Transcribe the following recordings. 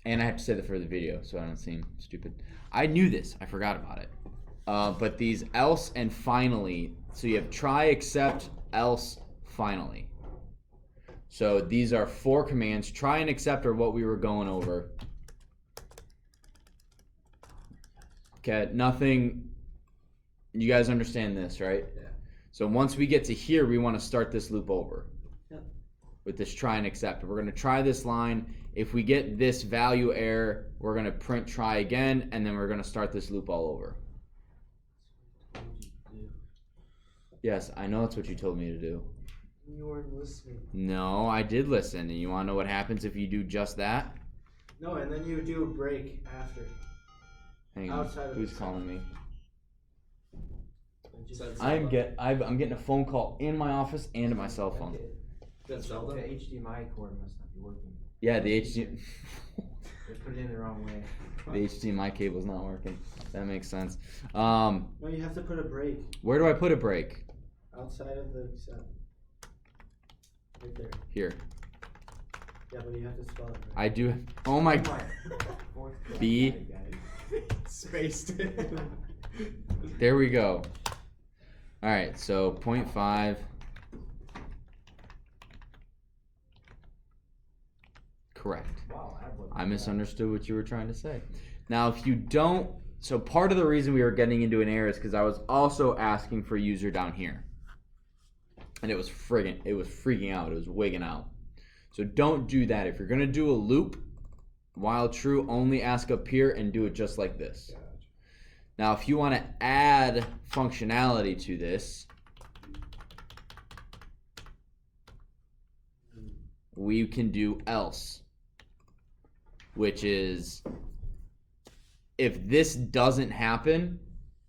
And I have to say that for the video so I don't seem stupid. I knew this. I forgot about it. But these else and finally, so you have try, except, else, finally. So these are 4 commands. Try and accept are what we were going over. Okay, nothing. You guys understand this, right? Yeah. So once we get to here, we want to start this loop over. Yep. With this try and accept. We're going to try this line. If we get this value error, we're going to print try again, and then we're going to start this loop all over. Yes, I know that's what you told me to do. You weren't listening. No, I did listen. And you want to know what happens if you do just that? No, and then you do a break after. Hang on. Outside of Who's the calling me? I'm I'm getting a phone call in my office and my cell phone. That's Zelda? The HDMI cord must not be working. Yeah, the HDMI. They put it in the wrong way. The HDMI cable's not working. That makes sense. No, you have to put a break Where do I put a break? outside of the accept. Right there. Here. Yeah, but you have to spell it right. I do. Oh my. Fourth B. Spaced. There we go. All right, so 0.5. Correct. Wow, I misunderstood what you were trying to say. Now, if you don't, so part of the reason we were getting into an error is because I was also asking for user down here, and it was freaking out. It was wigging out. So don't do that. If you're gonna do a loop, while true, only ask up here and do it just like this. Now, if you want to add functionality to this, we can do else, which is if this doesn't happen,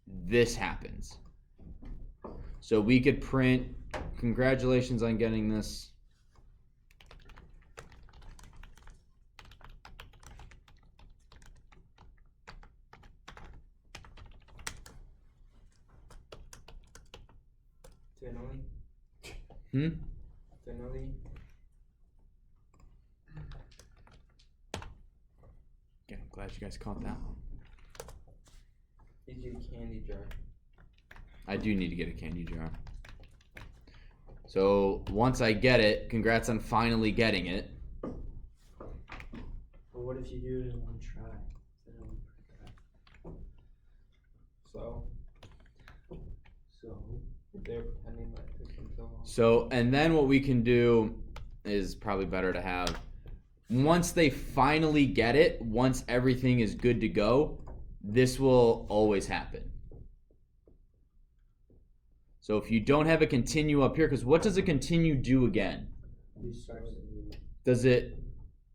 this happens. So we could print, congratulations on getting this. Finally. Okay, I'm glad you guys caught that one. Did you candy jar? I do need to get a candy jar. So once I get it, congrats on finally getting it. But what if you do it in one try? Then it won't print that. So they're pretending like it took them so long. So, and then what we can do is probably better to have, once they finally get it, once everything is good to go, this will always happen. So if you don't have a continue up here, because what does a continue do again? Restarts it. Does it,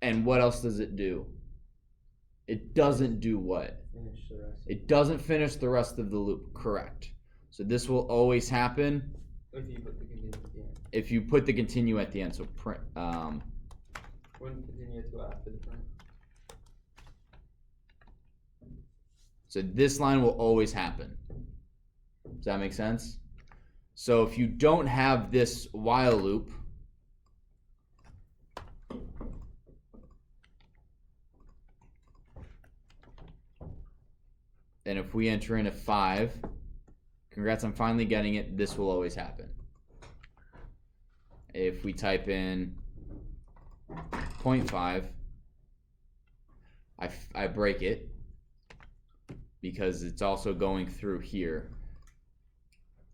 and what else does it do? It doesn't do what? Finish the rest. It doesn't finish the rest of the loop, correct. So this will always happen If you put the continue at the end. if you put the continue at the end. So print, Wouldn't continue to after the print. so this line will always happen. Does that make sense? So if you don't have this while loop, and if we enter in a 5, congrats on finally getting it, this will always happen. If we type in 0.5, I break it because it's also going through here.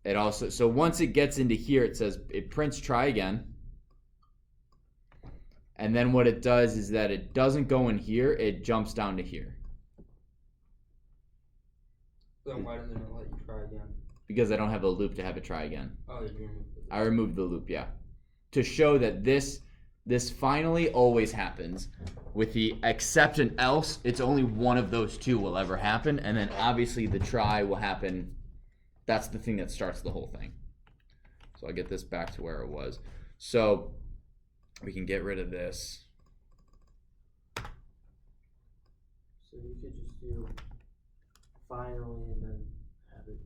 It also, so once it gets into here, it says it prints try again. And then what it does is that it doesn't go in here, it jumps down to here. Then why doesn't it let you try again? Because I don't have a loop to have it try again. Oh, you removed it. I removed the loop, yeah. To show that this finally always happens. With the except and else, it's only one of those two will ever happen. And then obviously the try will happen. That's the thing that starts the whole thing. So I'll get this back to where it was. So we can get rid of this. So you could just do finally and then have it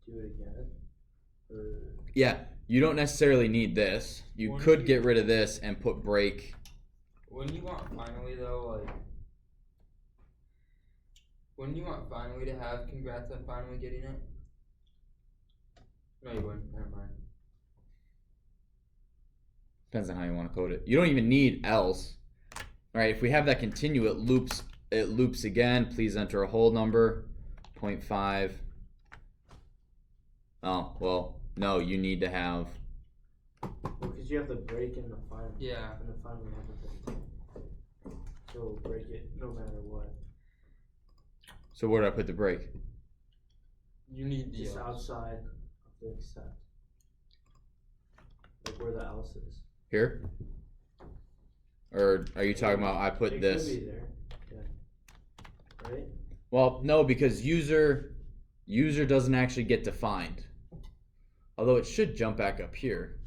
do it again. Or Yeah, you don't necessarily need this. You could get rid of this and put break Wouldn't you want finally though, like? Wouldn't you want finally to have congrats on finally getting it? No, you wouldn't. Never mind. Depends on how you want to code it. You don't even need else. All right, if we have that continue, it loops. It loops again. Please enter a whole number. 0.5. Oh well, no. You need to have. Well, because you have the break in the final. Yeah. And the final you have the break. So it'll break it no matter what. So where do I put the break? You need the Just else. outside of the except. Like where the else is. Here? Or are you talking about I put it this? Could be there. Yeah. Right? Well, no, because user doesn't actually get defined. Although it should jump back up here.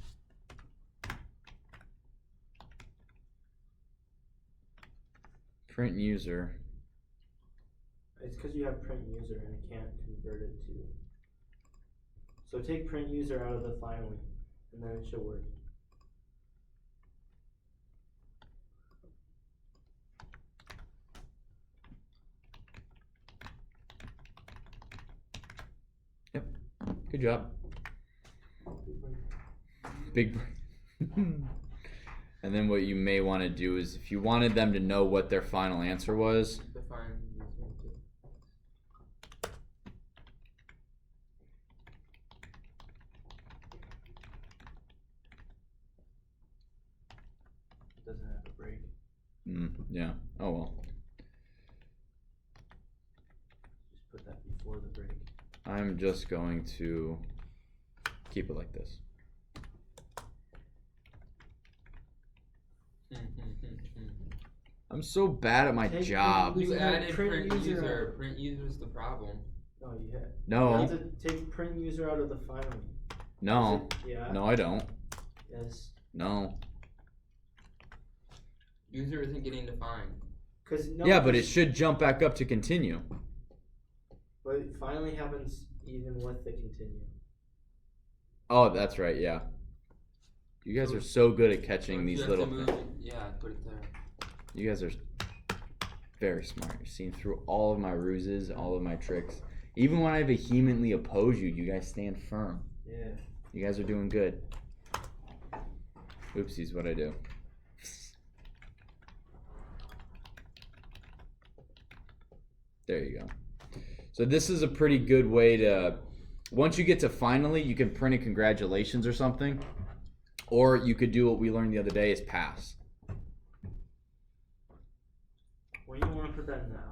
Print user. It's because you have print user and it can't convert it to. So take print user out of the finally, and then it should work. Yep. Good job. Big brain. And then what you may want to do is if you wanted them to know what their final answer was, Define user too. It doesn't have a break. yeah. Oh well. Just put that before the break. I'm just going to keep it like this. I'm so bad at my Take job. print You user- added print print user user. out. Print user's the problem. No, you have. No. You have to take print user out of the finally. No. Yeah. No, I don't. Yes. No. User isn't getting defined. Cause no. Yeah, but it should jump back up to continue. But it finally happens even with the continue. Oh, that's right. Yeah. You guys are so good at catching Don't you these have little to move things. it? Yeah, put it there. You guys are very smart. You're seeing through all of my ruses, all of my tricks. Even when I vehemently oppose you, you guys stand firm. Yeah. You guys are doing good. Oopsies, what I do. There you go. So this is a pretty good way to, once you get to finally, you can print a congratulations or something. Or you could do what we learned the other day is pass. Well, you don't want to put that in the else.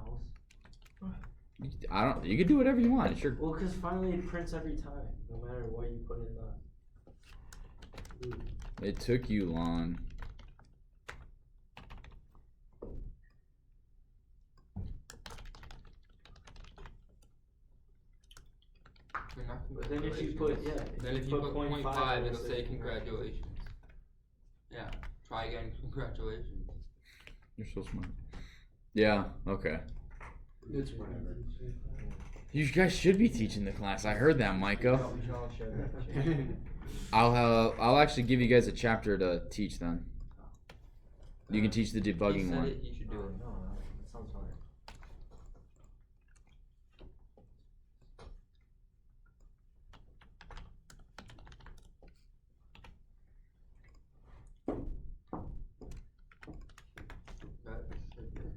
I don't, you can do whatever you want. It's your, Well, because finally it prints every time, no matter what you put in the. Ooh. it took you long. They're not But then if you put, congratulations. yeah. Then if you put 0.5, it'll say congratulations. congratulations. Yeah. Try again. Congratulations. You're so smart. Yeah, okay. It's whatever. You guys should be teaching the class. I heard that, Micah. We should all share that. I'll actually give you guys a chapter to teach then. You can teach the He debugging said one. it, he should do it. No, that sounds hard. That should do it.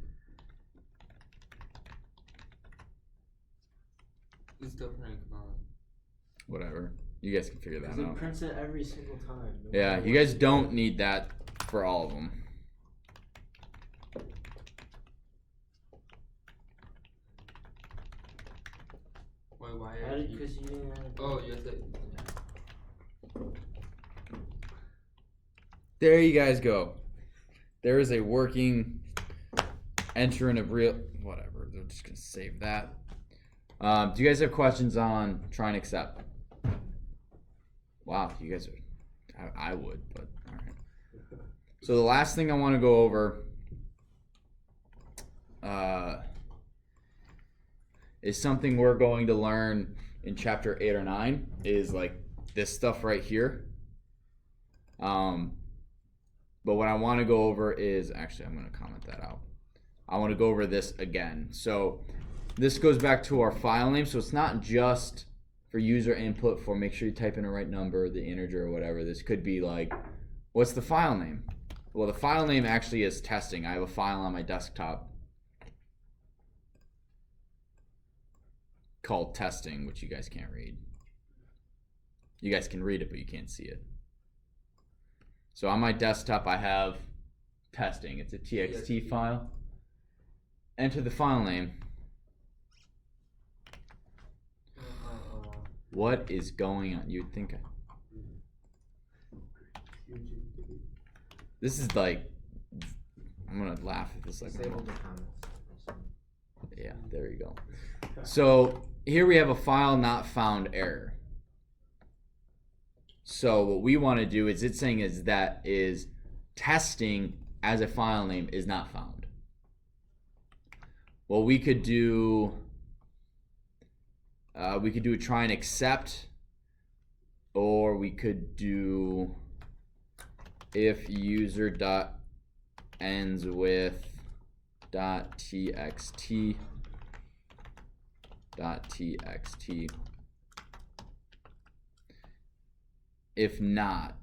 He's still printing command. Whatever. You guys can figure that Because it out. prints it every single time. no Yeah, matter you what guys do. don't need that for all of them. Wait, why Add are it you? because you didn't add it. Oh, you have to. Yeah. There you guys go. There is a working enter in a real whatever. They're just gonna save that. Do you guys have questions on try and accept? Wow, you guys are. I would, but all right. So the last thing I want to go over is something we're going to learn in chapter 8 or 9. Is like this stuff right here. But what I want to go over is, actually, I'm going to comment that out. I want to go over this again. So this goes back to our file name. So it's not just for user input for make sure you type in the right number, the integer or whatever. This could be like, what's the file name? Well, the file name actually is testing. I have a file on my desktop called testing, which you guys can't read. You guys can read it, but you can't see it. So on my desktop, I have testing. It's a txt file. Enter the file name. What is going on? You'd think this is like, I'm gonna laugh at this. Like, Disable the comments. yeah, there you go. So here we have a file not found error. So what we want to do is it's saying is that is testing as a file name is not found. Well, we could do a try and accept, or we could do if user dot ends with dot txt. If not,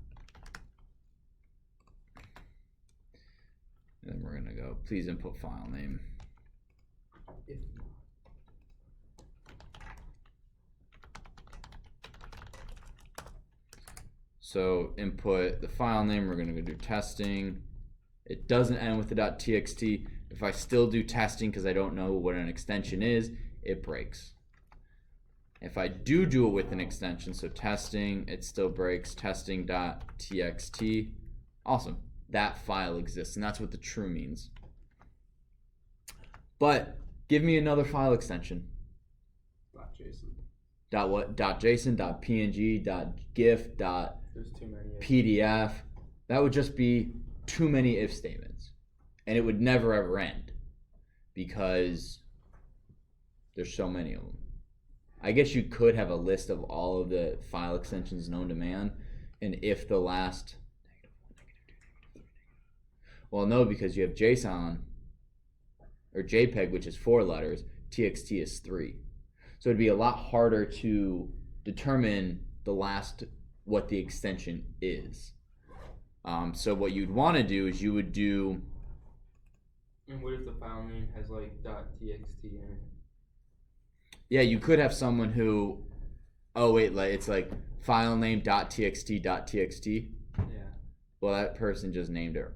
then we're gonna go, please input file name. If So input the file name, we're gonna go do testing. It doesn't end with the .txt. If I still do testing because I don't know what an extension is, it breaks. If I do it with an extension, so testing, it still breaks, testing.txt. Awesome, that file exists, and that's what the true means. But give me another file extension. .json. Dot what? .json, .png, .gif, There's too many. .pdf. That would just be too many if statements, and it would never ever end because there's so many of them. I guess you could have a list of all of the file extensions known to man, and if the last, well, no, because you have JSON or JPEG, which is 4 letters, TXT is 3. So it'd be a lot harder to determine the last, what the extension is. So what you'd want to do is you would do. And what if the file name has like .txt in it? Yeah, you could have someone who, oh wait, like it's like file name .txt. Yeah. Well, that person just named it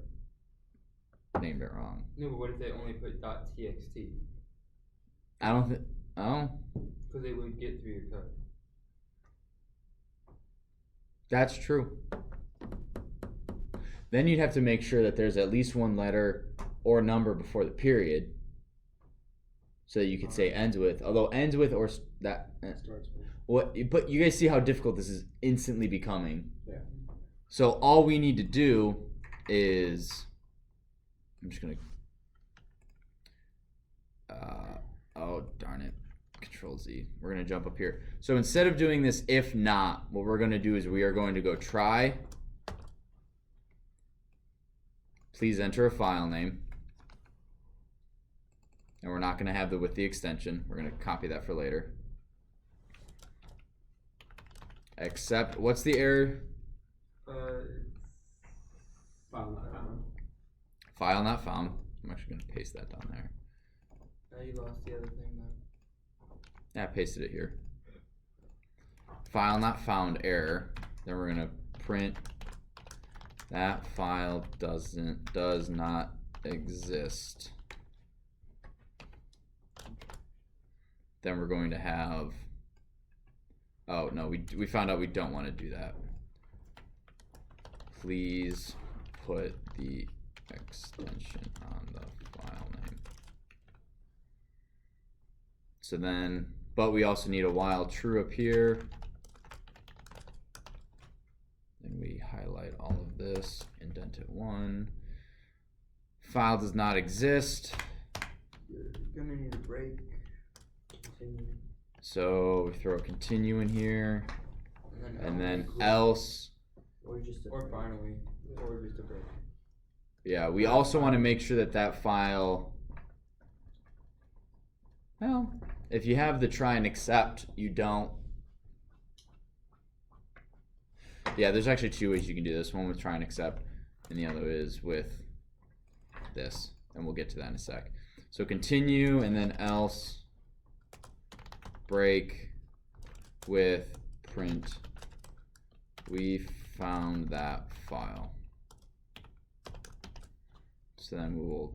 wrong. No, but what if they only put .txt? I don't think. Oh, Because they would get through your code. that's true. Then you'd have to make sure that there's at least one letter or number before the period, so that you could say ends with. Although ends with or that. Starts with. What? But you guys see how difficult this is instantly becoming. Yeah. So all we need to do is, I'm just gonna. Oh darn it! Control Z. We're gonna jump up here. So instead of doing this if not, what we're gonna do is we are going to go try. Please enter a file name. And we're not gonna have the with the extension. We're gonna copy that for later. Except, what's the error? File not found. File not found. I'm actually gonna paste that down there. Now you lost the other thing though. Yeah, I pasted it here. File not found error. Then we're gonna print that file does not exist. Then we're going to have, oh no, we found out we don't want to do that. Please put the extension on the file name. So then, but we also need a while true up here. Then we highlight all of this, indent it 1. File does not exist. You're gonna need a break. Continue. So we throw a continue in here, and then else. else. Or just a Or break. finally. Or just a break. Yeah, we also want to make sure that that file. Well, if you have the try and accept, you don't. Yeah, there's actually two ways you can do this. One with try and accept, and the other is with this. And we'll get to that in a sec. So continue, and then else break with print. We found that file. So then we will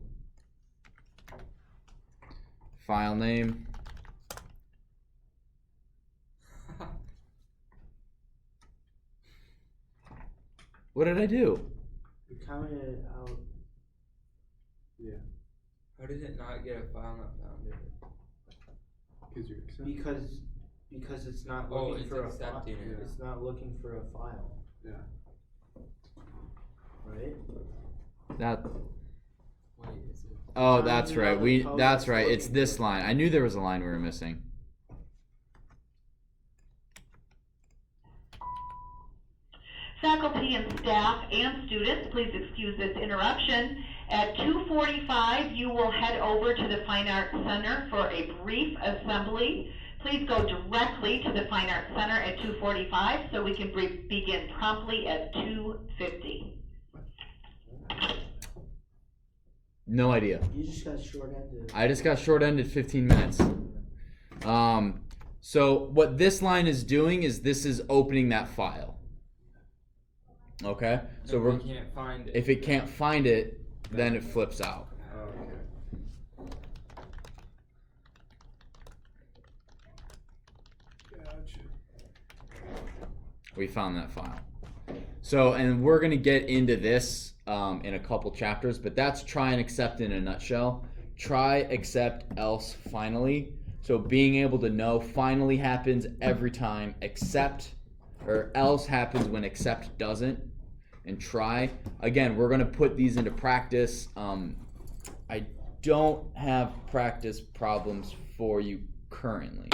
file name. What did I do? You commented it out. Yeah. How did it not get a file not found? Because you're accepting. Because it's not Oh, looking it's for a file. accepting it. It's not looking for a file, Yeah. right? That. Wait, is it? Oh, Time that's to know right. the code That's it's right. It's looking this for. line. I knew there was a line we were missing. Faculty and staff and students, please excuse this interruption. At 2:45, you will head over to the Fine Arts Center for a brief assembly. Please go directly to the Fine Arts Center at 2:45 so we can begin promptly at 2:50. No idea. You just got short-ended. I just got short-ended 15 minutes. So what this line is doing is this is opening that file. Okay? So If we're, we can't find it. if it can't find it, then it flips out. Oh, okay. Gotcha. We found that file. So, and we're going to get into this in a couple chapters, but that's try and accept in a nutshell. Try, accept, else, finally. So being able to know finally happens every time, accept or else happens when accept doesn't, and try. Again, we're going to put these into practice. I don't have practice problems for you currently.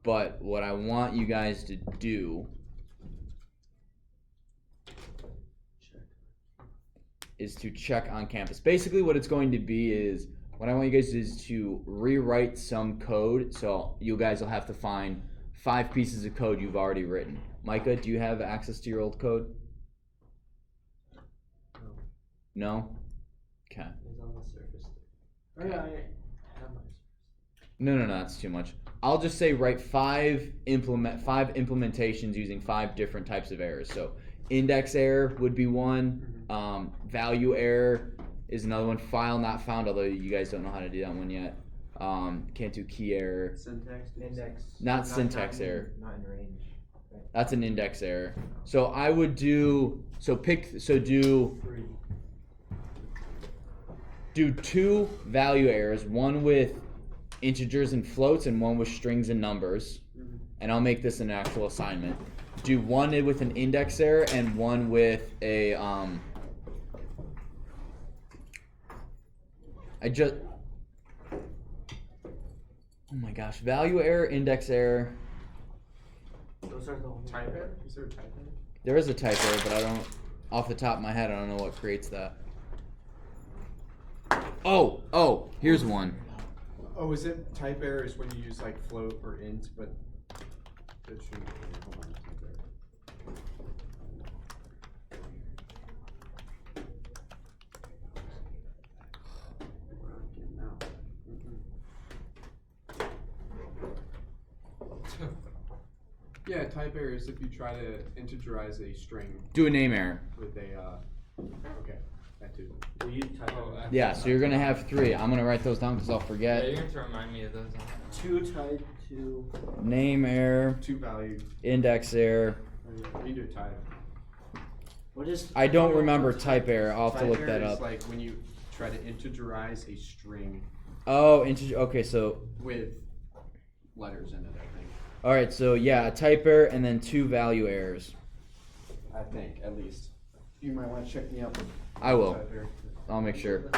But what I want you guys to do is to check on campus. Basically what it's going to be is, what I want you guys to do is to rewrite some code. So you guys will have to find 5 pieces of code you've already written. Micah, do you have access to your old code? No? Okay. It's on the surface. Oh yeah, I have my surface. No, that's too much. I'll just say write 5 implementations using 5 different types of errors. So index error would be one. Value error is another one. File not found, although you guys don't know how to do that one yet. Can't do key error. Syntax. Index. Not syntax error. Not in range. That's an index error. So I would do do 2 value errors, one with integers and floats and one with strings and numbers. And I'll make this an actual assignment. Do one with an index error and one with a oh my gosh, value error, index error. Those are the only Type error? Is there a type error? There is a type error, but I don't, off the top of my head, I don't know what creates that. Oh, here's one. Oh, is it type error is when you use like float or int, but it shouldn't be. Hold on, type error. We're not getting out. Yeah, type error is if you try to integerize a string Do a name error. with a okay, that too. Do you type it? Yeah, so you're gonna have 3. I'm gonna write those down because I'll Yeah, forget. you're going to remind me of those. 2 type 2. Name error, 2 value. index error. You do a type. What is? I don't remember type error. I'll have to Type look error that is up. like when you try to integerize a string Oh, integer. Okay, so with letters in it, I think. all right, so yeah, a type error and then 2 value errors. I think, at least. You might want to check me out. I will. Type error. I'll make sure.